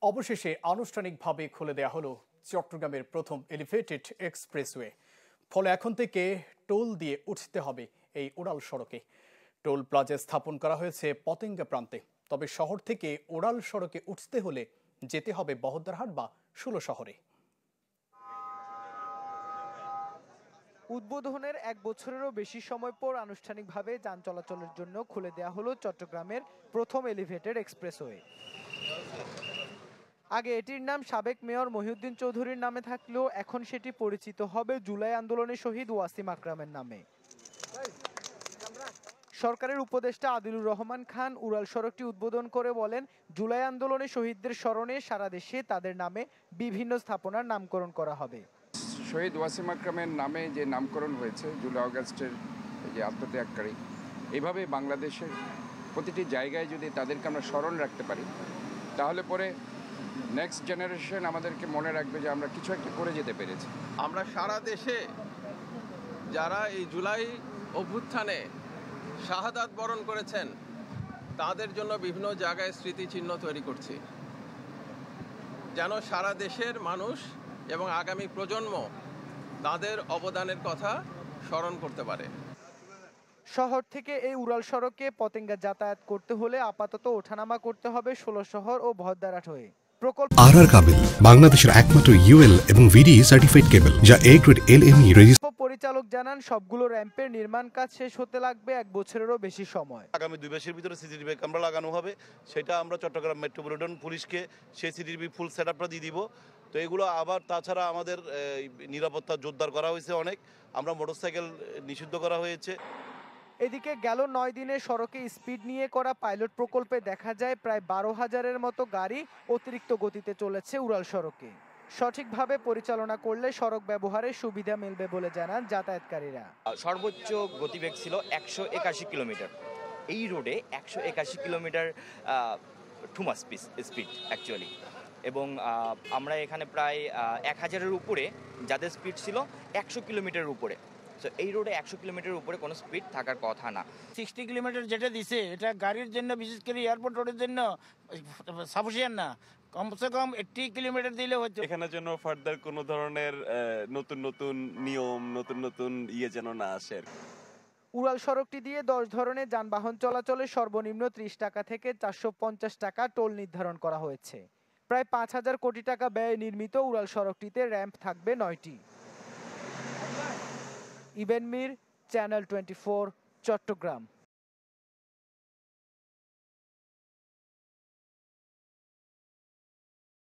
অবশেষে আনুষ্ঠানিকভাবে খুলে দেয়া হলো চট্টগ্রামের প্রথম এলিভেটেড এক্সপ্রেসওয়ে। ফলে এখন থেকে টোল দিয়ে উঠতে হবে এই উড়াল সড়কে। টোল প্লাজা স্থাপন করা হয়েছে পতেঙ্গা প্রান্তে। তবে শহর থেকে উড়াল সড়কে উঠতে হলে যেতে হবে বহদ্দারহাট বা ষোলো শহরে। উদ্বোধনের 1 বছরেরও বেশি সময় পর আনুষ্ঠানিকভাবে যান চলাচলের জন্য খুলে দেয়া হলো চট্টগ্রামের প্রথম এলিভেটেড এক্সপ্রেসওয়ে। আগে এটির নাম সাবেক মেয়র মহিউদ্দিন চৌধুরীর নামে থাকলেও এখন সেটি পরিচিত হবে জুলাই আন্দোলনে শহীদ ওয়াসিম আকরামের নামে। সরকারের উপদেষ্টা আদিলুর রহমান খান উড়াল সড়কটি উদ্বোধন করে বলেন, জুলাই আন্দোলনে শহীদদের স্মরণে সারা দেশে তাদের নামে বিভিন্ন স্থাপনার নামকরণ করা হবে। শহীদ ওয়াসিম আকরামের নামে যে নামকরণ হয়েছে জুলাই আগস্টের যে আত্মত্যাগকারী, এইভাবে বাংলাদেশের প্রতিটি জায়গায় যদি তাদেরকে আমরা স্মরণ রাখতে পারি, তাহলে পরে নেক্সট জেনারেশন আমাদেরকে মনে রাখবে যে আমরা কিছু একটা করে যেতে পেরেছি। আমরা সারা দেশে যারা এই জুলাই অভ্যুত্থানে শাহাদাত বরণ করেছেন তাদের জন্য বিভিন্ন জায়গায় স্মৃতিচিহ্ন তৈরি করছি, যেন সারা দেশের মানুষ এবং আগামী প্রজন্ম তাদের অবদানের কথা স্মরণ করতে পারে। শহর থেকে এই উড়াল সড়কে পতেঙ্গা যাতায়াত করতে হলে আপাতত ওঠানামা করতে হবে ষোলো শহর ও বহদ্দারহাট হয়ে। আর কাবেল বাংলাদেশের একমাত্র ইউএল এবং ভিডি সার্টিফাইড কেবল, যা এ গ্রেড এলএমই রেজিস্ট্রেশন। পরিচালক জানান, সবগুলো র্যাম্পের নির্মাণ কাজ শেষ হতে লাগবে 1 বছরেরও বেশি সময়। আগামী 2 মাসের ভিতরে সিসিটিভি ক্যামেরা লাগানো হবে, সেটা আমরা চট্টগ্রাম মেট্রোপলিটন পুলিশকে সেই সিসিটিভি ফুল সেটআপটা দিয়ে দিব। তো এগুলো আবার তাছাড়া আমাদের নিরাপত্তা জোরদার করা হয়েছে অনেক। আমরা মোটরসাইকেল নিষিদ্ধ করা হয়েছে। এদিকে গেল 9 দিনে সড়কে স্পিড নিয়ে করা পাইলট প্রকল্পে দেখা যায় প্রায় 12,000-এর মতো গাড়ি অতিরিক্ত গতিতে চলেছে উড়াল সড়কে। সঠিকভাবে পরিচালনা করলে সড়ক ব্যবহারে সুবিধা মিলবে বলে জানান যাতায়াতকারীরা। সর্বোচ্চ গতিবেগ ছিল 181 কিলোমিটার। এই রোডে 181 kilometre too much speed actually, এবং আমরা এখানে প্রায় 1000-এর উপরে যাদের স্পিড ছিল 100 কিলোমিটারের উপরে। তো এই রোডে 100 কিলোমিটারের উপরে কোনো স্পিড থাকার কথা না। 60 কিলোমিটার যেটা দিছে এটা গাড়ির জন্য, বিশেষ করে এয়ারপোর্ট রোডের জন্য সাফিসিয়েন্ট না। কমসে কম 80 কিলোমিটার দিলে হতো। এখানে যেন ফার্দার কোনো ধরনের নতুন নতুন নিয়ম, নতুন নতুন যেন না আসে। উড়াল সড়কটি দিয়ে 10 ধরনের যানবাহন চলাচলে সর্বনিম্ন 30 টাকা থেকে 450 টাকা টোল নির্ধারণ করা হয়েছে। প্রায় 5,000 কোটি টাকা ব্যয়ে নির্মিত উড়াল সড়কটিতে র্যাম্প থাকবে 9টি। ইবেন মির, চ্যানেল 24, চট্টগ্রাম।